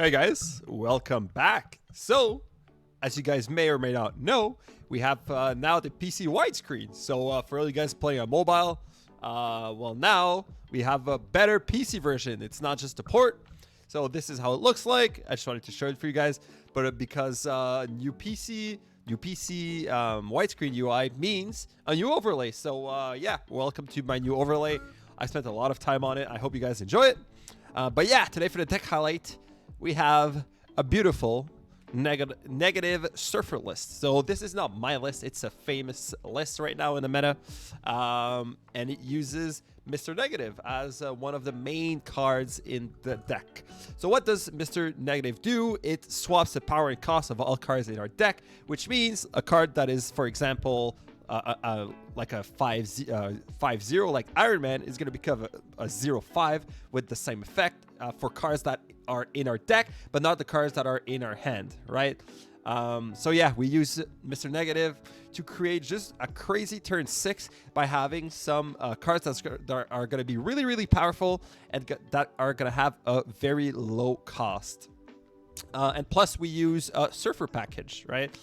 Hey guys, welcome back. So, as you guys may or may not know, we have now the PC widescreen. So for all you guys playing on mobile, well now we have a better PC version. It's not just a port. So this is how it looks like. I just wanted to show it for you guys. But because new PC widescreen UI means a new overlay. So yeah, welcome to my new overlay. I spent a lot of time on it. I hope you guys enjoy it. But yeah, today for the tech highlight, we have a beautiful negative surfer list. So this is not my list. It's a famous list right now in the meta. And it uses Mr. Negative as one of the main cards in the deck. So what does Mr. Negative do? It swaps the power and cost of all cards in our deck, which means a card that is, for example, like a 5/0 like Iron Man is going to become a 0/5 with the same effect for cards that are in our deck, but not the cards that are in our hand, right? So yeah, we use Mr. Negative to create just a crazy turn 6 by having some cards that are going to be really, really powerful and that are going to have a very low cost. And plus we use a Surfer package, right?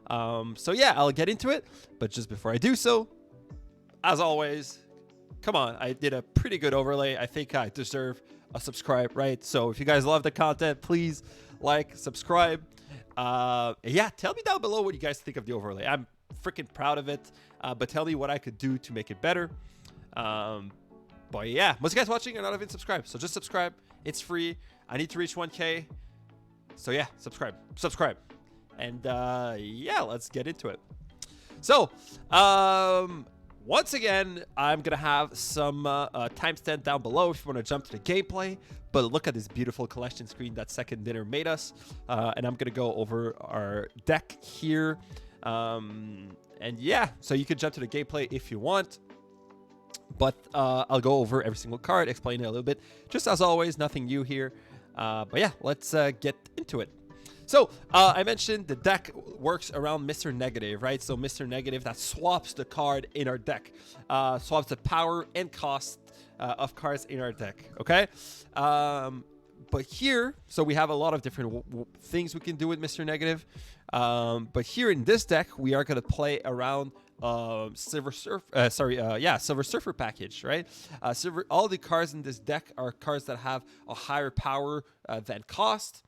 So yeah, I'll get into it, but just before I do so, as always, come on, I did a pretty good overlay. I think I deserve a subscribe, right? So if you guys love the content, please like, subscribe. Yeah, tell me down below what you guys think of the overlay. I'm freaking proud of it, but tell me what I could do to make it better. But yeah, most of you guys watching are not even subscribed, so just subscribe. It's free. I need to reach 1K. So yeah, subscribe. And yeah, let's get into it. So, once again, I'm going to have some timestamp down below if you want to jump to the gameplay. But look at this beautiful collection screen that Second Dinner made us. And I'm going to go over our deck here. And yeah, so you can jump to the gameplay if you want. But I'll go over every single card, explain it a little bit. Just as always, nothing new here. But yeah, let's get into it. So, I mentioned the deck works around Mr. Negative, right? So Mr. Negative, that swaps the card in our deck. Swaps the power and cost of cards in our deck, okay? But here, so we have a lot of different things we can do with Mr. Negative. But here in this deck, we are going to play around Silver Surfer package, right? All the cards in this deck are cards that have a higher power than cost.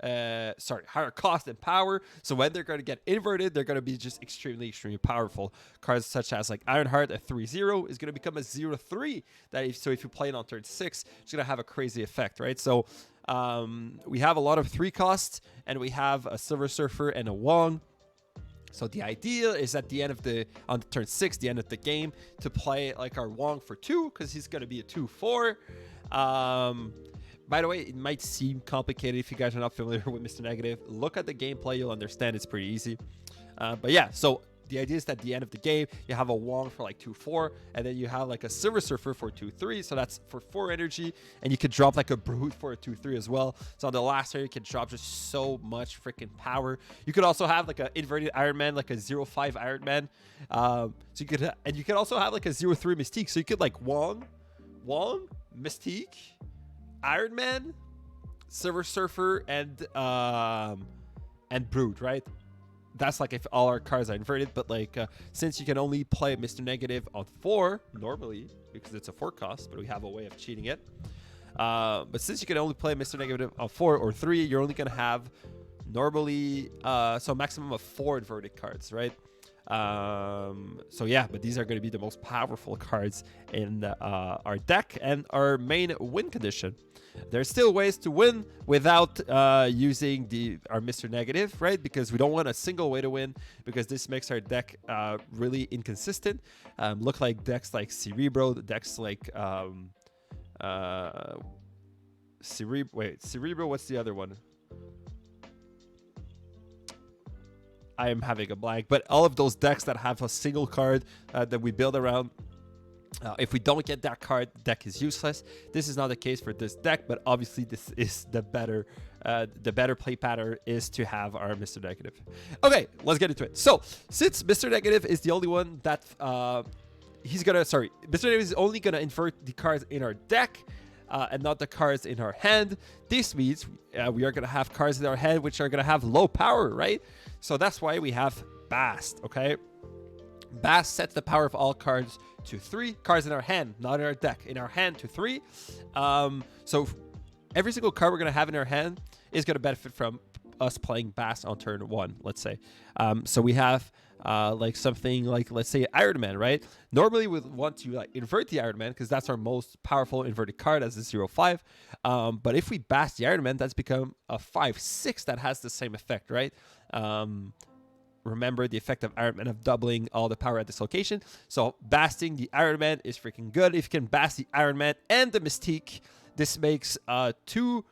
Higher cost and power. So when they're going to get inverted, they're going to be just extremely powerful. Cards such as like Iron Heart at 3/0 is going to become a 0/3. So if you play it on turn 6, it's going to have a crazy effect, right? So we have a lot of 3 costs, and we have a Silver Surfer and a Wong. So the idea is at the end of on turn 6, the end of the game, to play like our Wong for 2, because he's going to be a 2/4. By the way, it might seem complicated if you guys are not familiar with Mr. Negative. Look at the gameplay, you'll understand it's pretty easy. But yeah, so the idea is that at the end of the game, you have a Wong for like 2/4, and then you have like a Silver Surfer for 2/3, so that's for 4 energy, and you could drop like a Brute for a 2/3 as well. So on the last turn, you can drop just so much freaking power. You could also have like an inverted Iron Man, like a 0/5 Iron Man. So you could also have like a 0/3 Mystique. So you could like Wong, Mystique, Iron Man, Silver Surfer, and Brute, right? That's like if all our cards are inverted, but like since you can only play Mr. Negative on 4 normally, because it's a 4 cost, but we have a way of cheating it. But since you can only play Mr. Negative on 4 or 3, you're only gonna have normally so a maximum of 4 inverted cards, right? So yeah, but these are going to be the most powerful cards in our deck and our main win condition. There's still ways to win without using our Mr. Negative, right? Because we don't want a single way to win, because this makes our deck really inconsistent. Look like decks like Cerebro, decks like Cerebro, what's the other one? I am having a blank, but all of those decks that have a single card that we build around, if we don't get that card, the deck is useless. This is not the case for this deck, but obviously this is the better play pattern is to have our Mr. Negative. Okay, let's get into it. So since Mr. Negative is the only one that Mr. Negative is only gonna invert the cards in our deck. and not the cards in our hand. This means we are going to have cards in our hand which are going to have low power, right? So that's why we have Bast, okay? Bast sets the power of all cards to 3 cards in our hand, not in our deck. In our hand to 3. So every single card we're going to have in our hand is going to benefit from us playing Bast on turn 1, let's say. So we have like something like, let's say, Iron Man, right? Normally we would want to invert the Iron Man because that's our most powerful inverted card as a 0/5. But if we Bast the Iron Man, that's become a 5/6 that has the same effect, right? Remember the effect of Iron Man of doubling all the power at this location. So Basting the Iron Man is freaking good. If you can Bast the Iron Man and the Mystique, this makes 2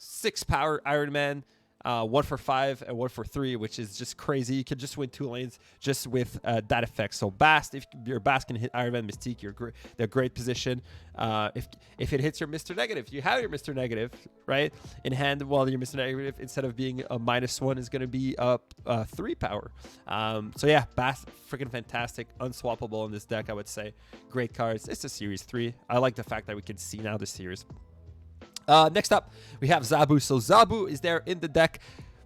6-power Iron Man, 1 for 5 and 1 for 3, which is just crazy. You can just win 2 lanes just with that effect. So Bast, if your Bast can hit Iron Man, Mystique, they're a great position. If it hits your Mr. Negative, you have your Mr. Negative, right, in hand. While your Mr. Negative, instead of being a -1, is going to be up 3 power. So yeah, Bast, freaking fantastic, unswappable in this deck, I would say. Great cards. It's a Series 3. I like the fact that we can see now the series. Next up, we have Zabu. So Zabu is there in the deck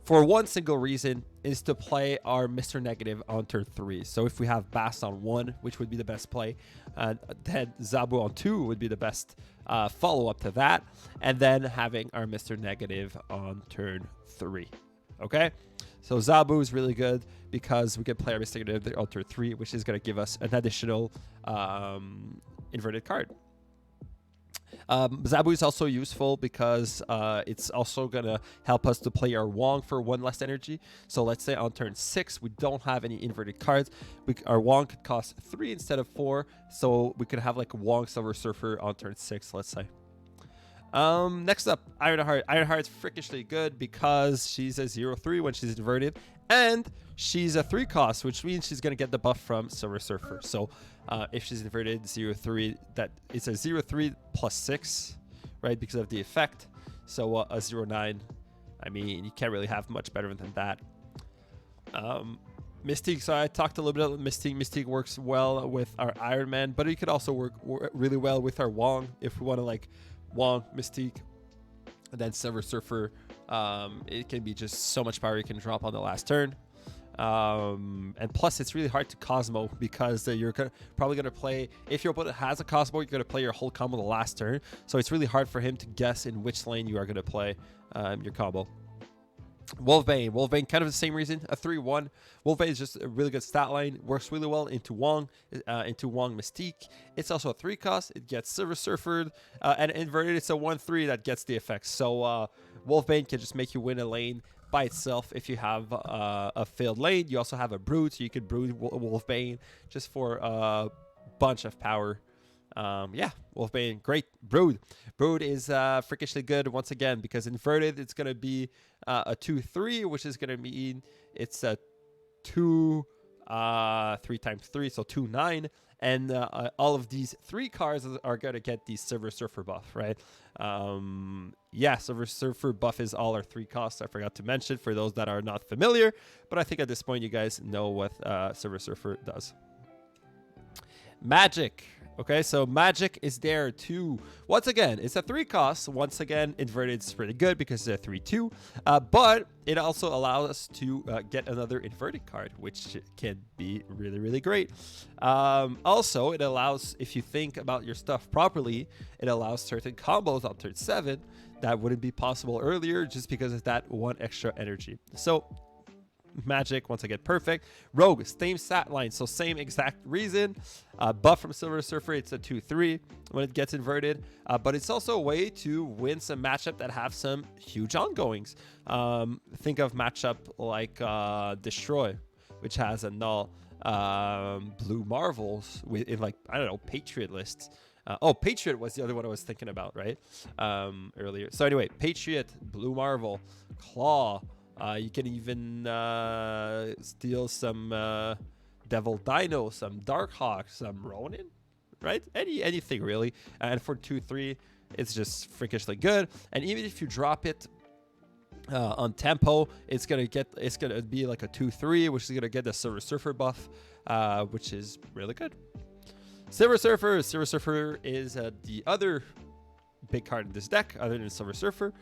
for one single reason, is to play our Mr. Negative on turn 3. So if we have Bast on 1, which would be the best play, then Zabu on 2 would be the best follow-up to that, and then having our Mr. Negative on turn 3. Okay? So Zabu is really good because we can play our Mr. Negative on turn 3, which is going to give us an additional inverted card. Zabu is also useful because it's also going to help us to play our Wong for 1 less energy. So let's say on turn 6, we don't have any inverted cards. Our Wong could cost 3 instead of 4. So we could have like Wong Silver Surfer on turn 6, let's say. Next up, Iron Heart. Iron Heart's freakishly good because she's a 0/3 when she's inverted, and she's a 3 cost, which means she's going to get the buff from Silver Surfer. So if she's inverted 0/3, that it's a 0/3 plus 6, right, because of the effect. So a 0/9, I mean, you can't really have much better than that. Mystique, so I talked a little bit about Mystique. Mystique works well with our Iron Man, but it could also work really well with our Wong if we want to like Wong, Mystique, and then Silver Surfer. It can be just so much power you can drop on the last turn. And plus, it's really hard to Cosmo because you're probably going to play, if your opponent has a Cosmo, you're going to play your whole combo the last turn. So it's really hard for him to guess in which lane you are going to play your combo. Wolfbane, kind of the same reason, a 3/1. Wolfbane is just a really good stat line, works really well into Wong Mystique. It's also a 3 cost, it gets Silver Surfered, and inverted, it's a 1/3 that gets the effects. So Wolfbane can just make you win a lane by itself if you have a failed lane. You also have a Brood, so you could Brood Wolfbane just for a bunch of power. Yeah, Wolfbane, great. Brood is freakishly good once again because inverted, it's going to be a 2/3, which is going to mean it's a 3 times 3, so 2/9. And all of these 3 cards are going to get the Silver Surfer buff, right? Yeah, Silver Surfer buff is all our 3 costs. I forgot to mention for those that are not familiar, but I think at this point you guys know what Silver Surfer does. Magic. Okay, so Magic is there too. Once again, it's a 3 cost. Once again, inverted is pretty good because it's a 3/2. But it also allows us to get another inverted card, which can be really, really great. Also, it allows, if you think about your stuff properly, it allows certain combos on turn 7 that wouldn't be possible earlier just because of that 1 extra energy. So Magic, once again, perfect. Rogue, same stat line, so same exact reason. Buff from Silver Surfer, it's a 2/3 when it gets inverted, but it's also a way to win some matchup that have some huge ongoings. Think of matchup like Destroy, which has a null, Blue Marvels in, like, I don't know, Patriot lists. Patriot was the other one I was thinking about, right? Earlier. So anyway, Patriot, Blue Marvel, Claw. You can even steal some Devil Dino, some Darkhawk, some Ronin, right? Anything really. And for 2/3, it's just freakishly good. And even if you drop it on tempo, it's gonna be like a 2/3, which is gonna get the Silver Surfer buff, which is really good. Silver Surfer is the other big card in this deck other than Silver Surfer.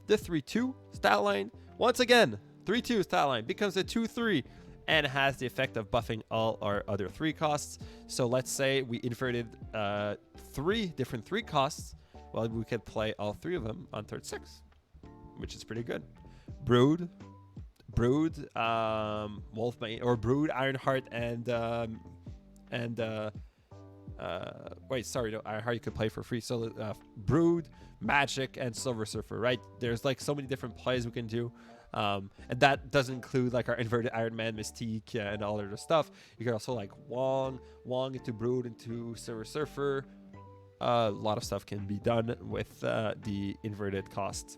The 3/2 stat line, once again, 3/2 stat line becomes a 2/3 and has the effect of buffing all our other 3 costs. So let's say we inverted 3 different 3 costs. Well, we could play all 3 of them on turn 6, which is pretty good. Brood, Wolfbane, or Brood, Ironheart, wait, sorry, no, Ironheart you could play for free. So Brood, Magic, and Silver Surfer, right? There's like so many different plays we can do. And that doesn't include like our inverted Iron Man, Mystique, and all other stuff. You can also like Wong into Brood, into Silver Surfer. A lot of stuff can be done with the inverted costs.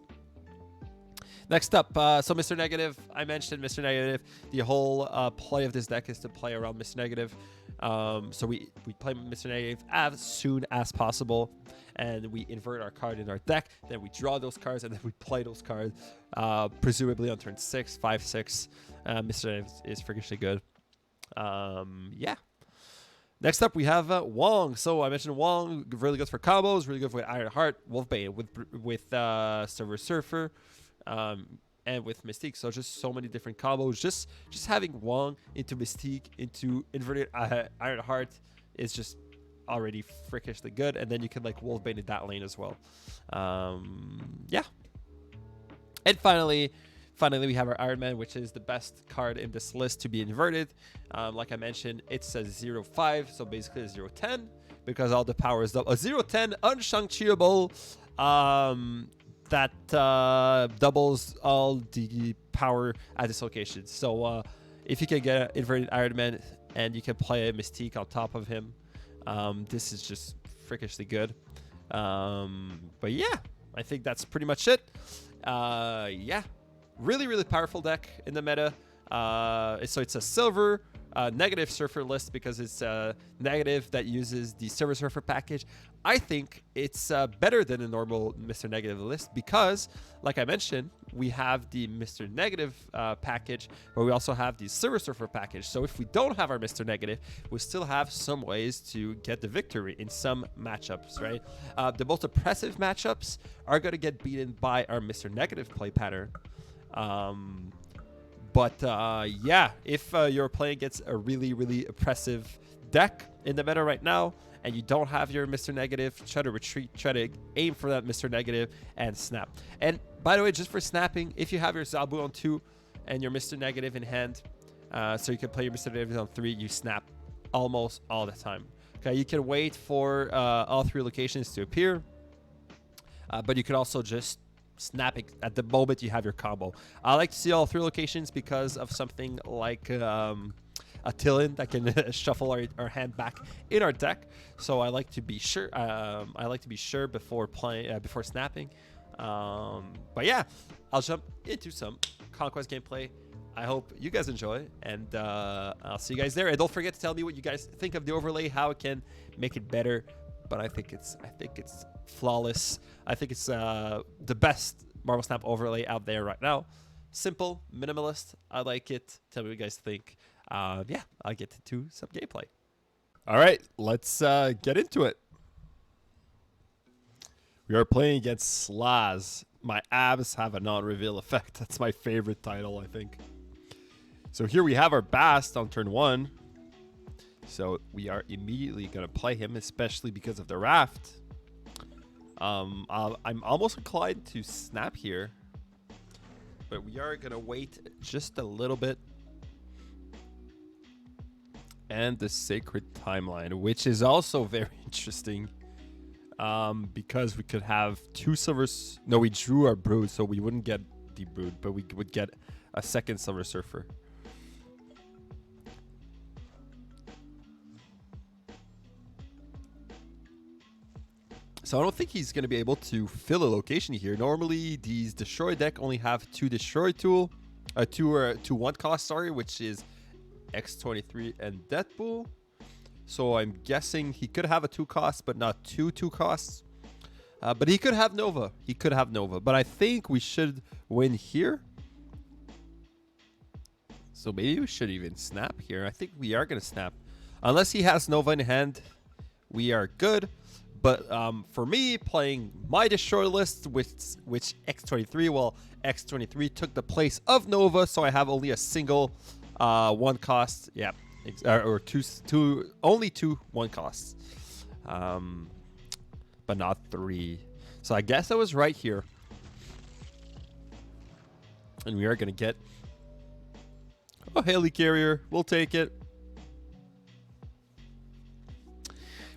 Next up, so Mr. Negative. I mentioned Mr. Negative. The whole play of this deck is to play around Mr. Negative. So we play Mr. Negative as soon as possible, and we invert our card in our deck. Then we draw those cards, and then we play those cards, presumably on turn 6, 5, 6. Mr. Negative is freakishly good. Yeah. Next up, we have Wong. So I mentioned Wong, really good for combos, really good with Iron Heart, Wolfbane, with Silver Surfer, and with Mystique. So just so many different combos. Just having Wong into Mystique into inverted Iron Heart is just already freakishly good. And then you can like Wolfbane in that lane as well. Yeah. And finally, we have our Iron Man, which is the best card in this list to be inverted. Like I mentioned, it's a 0/5, so basically a 0/10, because all the power is double. A 0/10 unshang-chiable that doubles all the power at this location. So if you can get an inverted Iron Man and you can play a Mystique on top of him, this is just freakishly good. But yeah, I think that's pretty much it. Yeah. Really powerful deck in the meta. So it's a silver negative Surfer list because it's negative that uses the Silver Surfer package. I think it's better than a normal Mr. Negative list because, like I mentioned, we have the Mr. Negative package, but we also have the Silver Surfer package. So if we don't have our Mr. Negative, we still have some ways to get the victory in some matchups, right? The most oppressive matchups are going to get beaten by our Mr. Negative play pattern. Yeah, if you're playing against a really oppressive deck in the meta right now and you don't have your Mr. Negative, try to retreat, try to aim for that Mr. Negative and snap. And by the way, just for snapping, if you have your Zabu on 2 and your Mr. Negative in hand, so you can play your Mr. Negative on 3, you snap almost all the time. Okay, you can wait for all 3 locations to appear, but you can also just snapping at the moment you have your combo. I like to see all 3 locations because of something like a Tillin that can shuffle our hand back in our deck. So I like to be sure. Before playing, before snapping. But yeah, I'll jump into some Conquest gameplay. I hope you guys enjoy, and I'll see you guys there. And don't forget to tell me what you guys think of the overlay, how it can make it better. But I think it's flawless. I think it's the best Marvel Snap overlay out there right now. Simple, minimalist. I like it. Tell me what you guys think. Yeah, I'll get to some gameplay. All right, let's get into it. We are playing against Slaz. My abs have a non-reveal effect. That's my favorite title, I think. So here we have our Bast on turn 1. So we are immediately going to play him, especially because of the Raft. I'm almost inclined to snap here, but we are going to wait just a little bit. And the Sacred Timeline, which is also very interesting, because we could have 2 silvers. No, we drew our Brood, so we wouldn't get the Brood, but we would get a second Silver Surfer. So I don't think he's going to be able to fill a location here. Normally, these Destroy deck only have 2 Destroy tool, 2/1 cost, sorry, which is X23 and Deadpool. So I'm guessing he could have a 2 cost, but not 2 costs. But he could have Nova. But I think we should win here. So maybe we should even snap here. I think we are going to snap. Unless he has Nova in hand, we are good. But for me, playing my destroy list, which X23, well, X23 took the place of Nova, so I have only a single one cost. Yeah, or only two one costs, but not three. So I guess I was right here, and we are gonna get a Haley Carrier. We'll take it.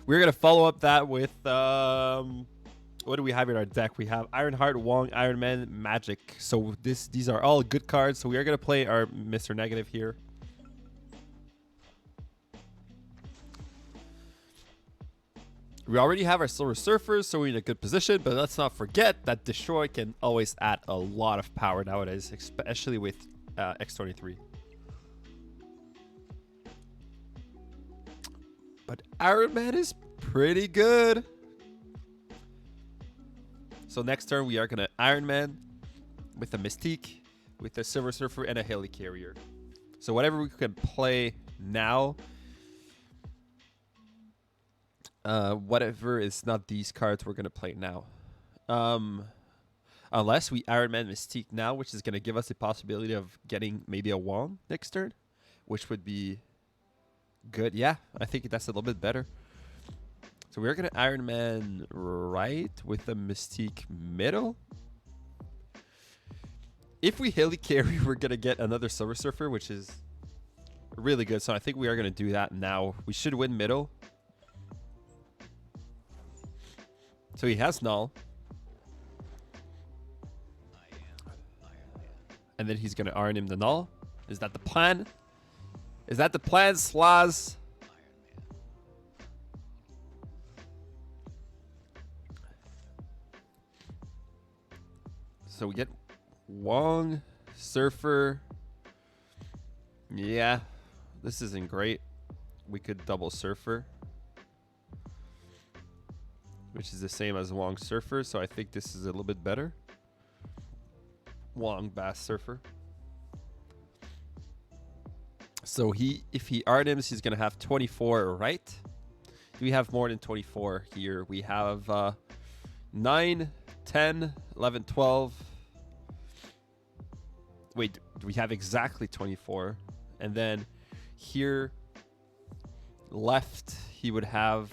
We're going to follow up that with, what do we have in our deck? We have Iron Heart, Wong, Iron Man, Magic. So these are all good cards. So we are going to play our Mr. Negative here. We already have our Silver Surfers, so we're in a good position. But let's not forget that Destroy can always add a lot of power nowadays, especially with X23. But Iron Man is pretty good. So next turn, we are going to Iron Man with a Mystique, with a Silver Surfer, and a Haley Carrier. So whatever we can play now, whatever is not these cards, we're going to play now. Unless we Iron Man Mystique now, which is going to give us the possibility of getting maybe a Wong next turn, which would be good. Yeah, I think that's a little bit better. So we're going to Iron Man right with a Mystique middle. If we Haley Carry, we're going to get another Silver Surfer, which is really good. So I think we are going to do that now. We should win middle. So he has null. And then he's going to iron him the null. Is that the plan? Is that the plan, Slaz? So we get Wong, Surfer. Yeah, this isn't great. We could double Surfer, which is the same as Wong Surfer. So I think this is a little bit better. Wong Bass Surfer. So if he Artems, he's gonna have 24, right? Do we have more than 24 here? We have 9, 10, 11, 12. Wait, do we have exactly 24? And then here left, he would have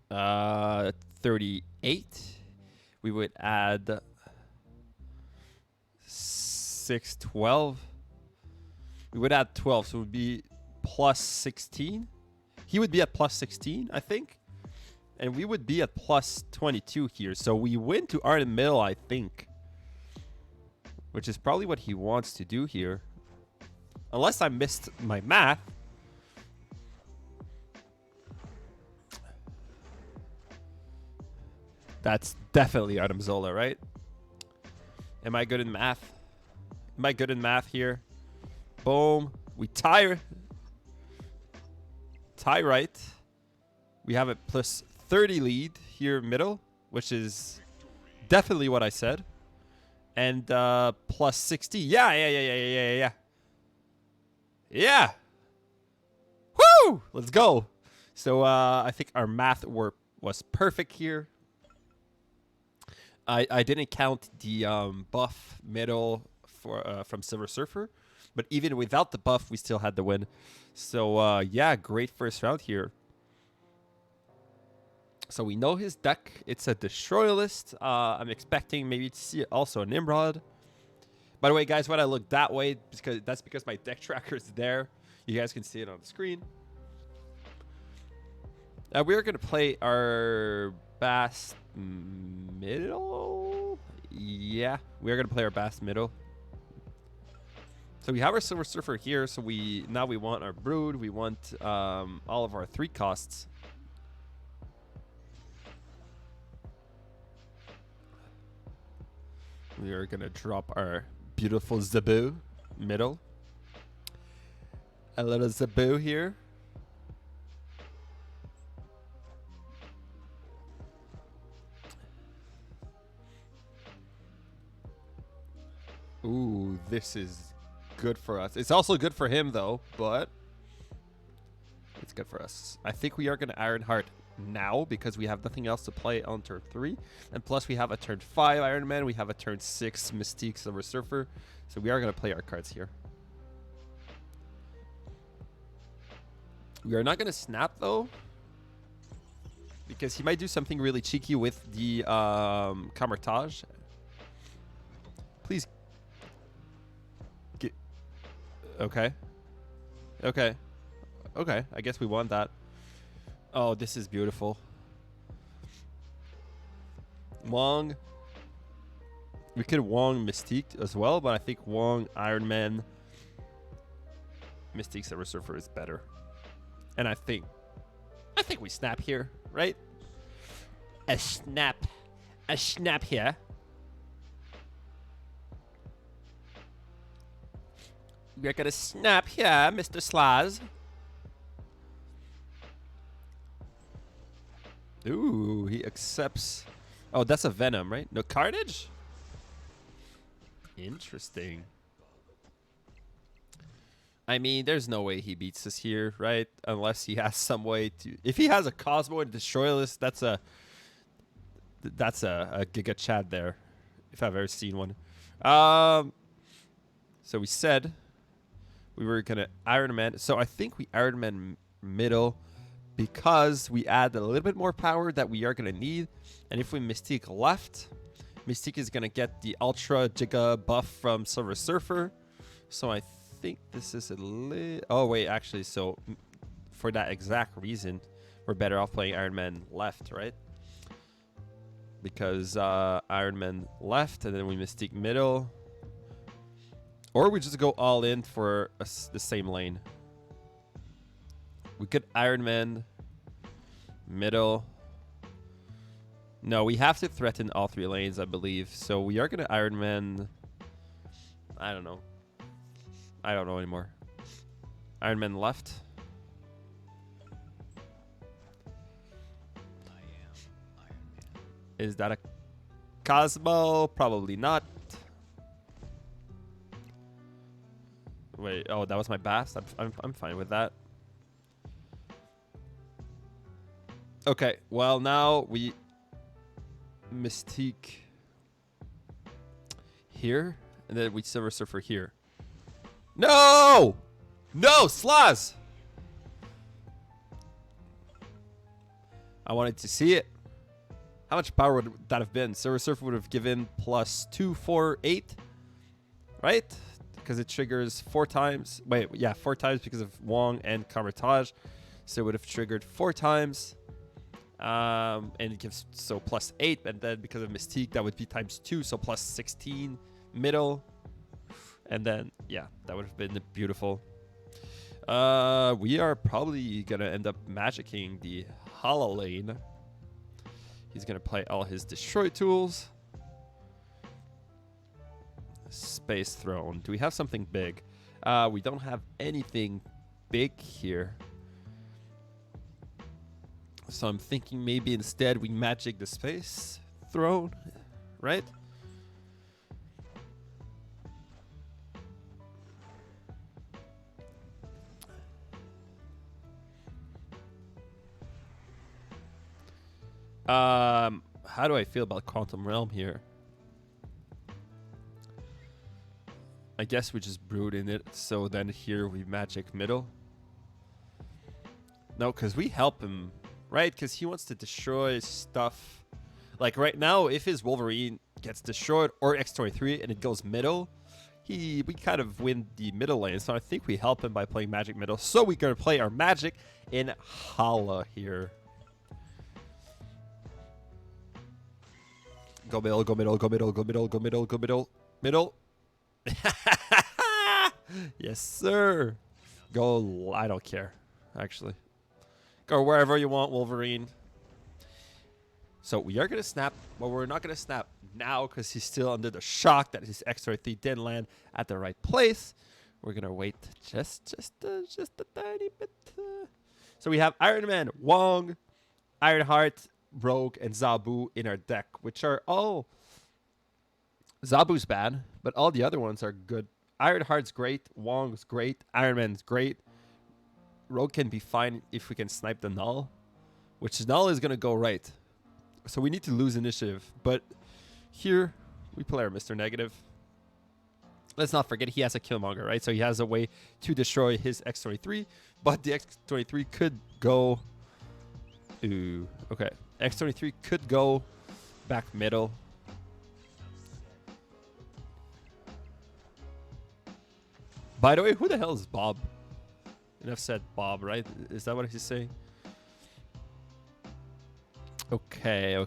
38. We would add 6, 12. We would add 12, so it would be plus 16. He would be at plus 16, I think. And we would be at plus 22 here. So we win to Arden Mill, I think. Which is probably what he wants to do here. Unless I missed my math. That's definitely Artem Zola, right? Am I good in math? Am I good in math here? Boom. We tie right. We have a plus 30 lead here middle, which is definitely what I said. And plus 60. Yeah. Woo! Let's go. So I think our math was perfect here. I didn't count the buff middle from Silver Surfer, but even without the buff, we still had the win. So yeah, great first round here. So we know his deck. It's a destroy list. I'm expecting maybe to see also a Nimrod. By the way, guys, when I look that way, that's because my deck tracker is there. You guys can see it on the screen. We're going to play our Bass middle. Yeah, we're going to play our Bass middle. So we have our Silver Surfer here. So now we want our Brood. We want all of our 3 costs. We are going to drop our beautiful Zabu middle. A little Zabu here. Ooh, this is good for us. It's also good for him, though, but good for us. I think we are going to Iron Heart now because we have nothing else to play on turn 3. And plus we have a turn 5 Iron Man. We have a turn 6 Mystique Silver Surfer. So we are going to play our cards here. We are not going to snap though, because he might do something really cheeky with the Camartage. Please. Get. Okay. Okay. Okay. I guess we want that. Oh, this is beautiful. Wong. We could Wong Mystique as well, but I think Wong Iron Man Mystique Silver Surfer is better. And I think we snap here, right? A snap here. We're gonna snap here, Mr. Slaz. Ooh, he accepts. Oh, that's a Venom, right? No Carnage? Interesting. I mean, there's no way he beats us here, right? Unless he has some way to. If he has a Cosmo and Destroyless, that's a Giga Chad there, if I've ever seen one. So we said we were gonna Iron Man. So I think we Iron Man middle because we add a little bit more power that we are gonna need. And if we Mystique left, Mystique is gonna get the Ultra Giga buff from Silver Surfer. So I think this is a little. Oh wait, actually, so for that exact reason, we're better off playing Iron Man left, right? Because Iron Man left, and then we Mystique middle, or we just go all in for the same lane. We could Iron Man middle. No, we have to threaten all 3 lanes, I believe. So we are gonna Iron Man. I don't know. I don't know anymore. Iron Man left. Is that a Cosmo? Probably not. Wait, oh, that was my Bast? I'm fine with that. Okay, well now we Mystique here, and then we Silver Surfer here. No! No, Slaz! I wanted to see it. How much power would that have been? Silver Surfer would have given +2, 4, 8. Right? Because it triggers 4 times. Wait, yeah, 4 times because of Wong and Camartage. So it would have triggered 4 times. And it gives so +8. And then because of Mystique, that would be ×2. So +16 middle. And then, yeah, that would have been beautiful. We are probably going to end up magicking the Hollow lane. He's going to play all his Destroy tools. Space Throne. Do we have something big? We don't have anything big here. So I'm thinking maybe instead we magic the Space Throne, right? How do I feel about Quantum Realm here? I guess we just brood in it, so then here we magic middle. No, because we help him, right? Because he wants to destroy stuff. Like right now, if his Wolverine gets destroyed or X-23 and it goes middle, we kind of win the middle lane. So I think we help him by playing magic middle. So we're going to play our magic in Hala here. Go middle, go middle, go middle, go middle, go middle, go middle, middle. Yes, sir. Go. I don't care, actually. Go wherever you want, Wolverine. So we are going to snap, but we're not going to snap now because he's still under the shock that his X-23 didn't land at the right place. We're going to wait just a tiny bit. So we have Iron Man, Wong, Iron Heart, Rogue, and Zabu in our deck, which are all... Zabu's bad, but all the other ones are good. Iron Heart's great. Wong's great. Iron Man's great. Rogue can be fine if we can snipe the null, which null is gonna go right. So we need to lose initiative. But here we play our Mr. Negative. Let's not forget he has a Killmonger, right? So he has a way to destroy his X-23, but the X-23 could go... Ooh, okay. X-23 could go back middle. By the way, who the hell is Bob? Enough said Bob, right? Is that what he's saying? Okay. We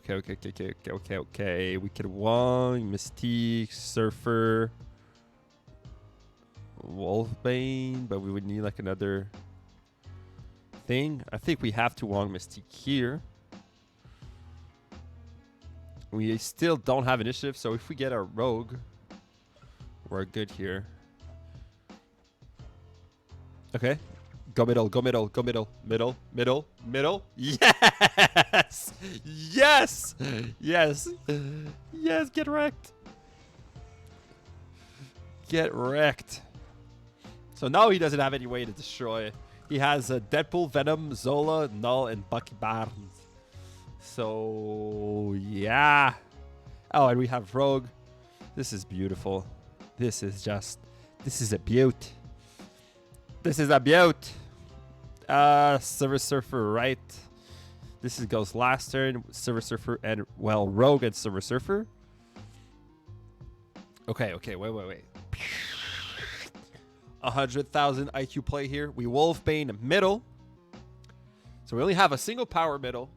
could Wong, Mystique, Surfer, Wolfbane, but we would need like another thing. I think we have to Wong Mystique here. We still don't have initiative, so if we get a Rogue, we're good here. Okay. Go middle, go middle, go middle, middle, middle, middle. Yes! Yes! Yes! Yes, get wrecked. Get wrecked. So now he doesn't have any way to destroy. He has Deadpool, Venom, Zola, Null, and Bucky Barnes. So, yeah. Oh, and we have Rogue. This is beautiful. This is a beaut. This is a beaut. Silver Surfer, right? This goes last turn. Silver Surfer and, well, Rogue and Silver Surfer. Okay, wait. 100,000 IQ play here. We Wolfbane middle. So we only have a single power middle.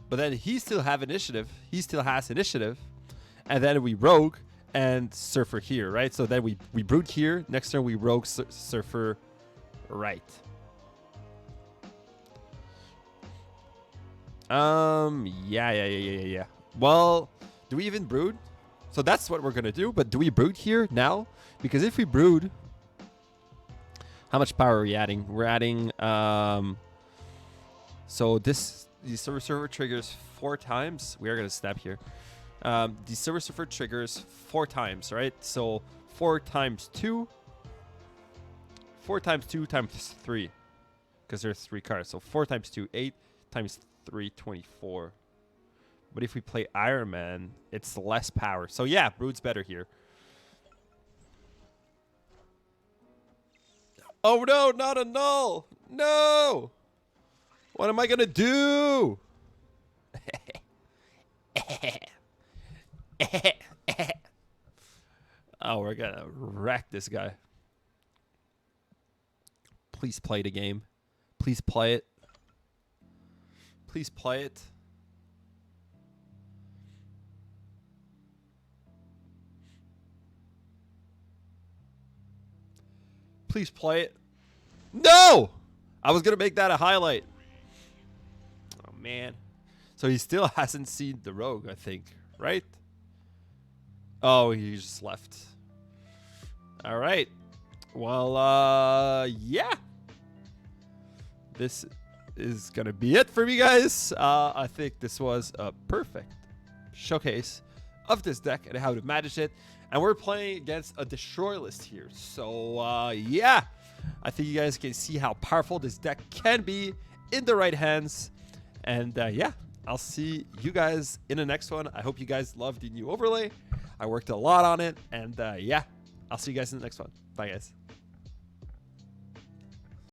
But then he still have initiative. He still has initiative. And then we Rogue and Surfer here, right? So then we Brute here. Next turn we Rogue Surfer right. Yeah. Well, do we even Brood? So that's what we're going to do. But do we Brood here now? Because if we Brood... How much power are we adding? We're adding... So the Silver Surfer triggers 4 times. We are going to snap here. The Silver Surfer triggers 4 times, right? So 4 times 2. 4 times 2 times 3. Because there's 3 cards. So 4 times 2, 8 times 3, 24. But if we play Iron Man, it's less power. So yeah, Brood's better here. Oh no, not a null. No. What am I going to do? Oh, we're going to wreck this guy. Please play the game. Please play it. Please play it. Please play it. No! I was going to make that a highlight. Oh, man. So he still hasn't seen the Rogue, I think. Right? Oh, he just left. All right. Well, yeah. This is going to be it for me, guys. I think this was a perfect showcase of this deck and how to manage it. And we're playing against a destroy list here. So, yeah. I think you guys can see how powerful this deck can be in the right hands. And, yeah. I'll see you guys in the next one. I hope you guys loved the new overlay. I worked a lot on it. And, yeah. I'll see you guys in the next one. Bye, guys.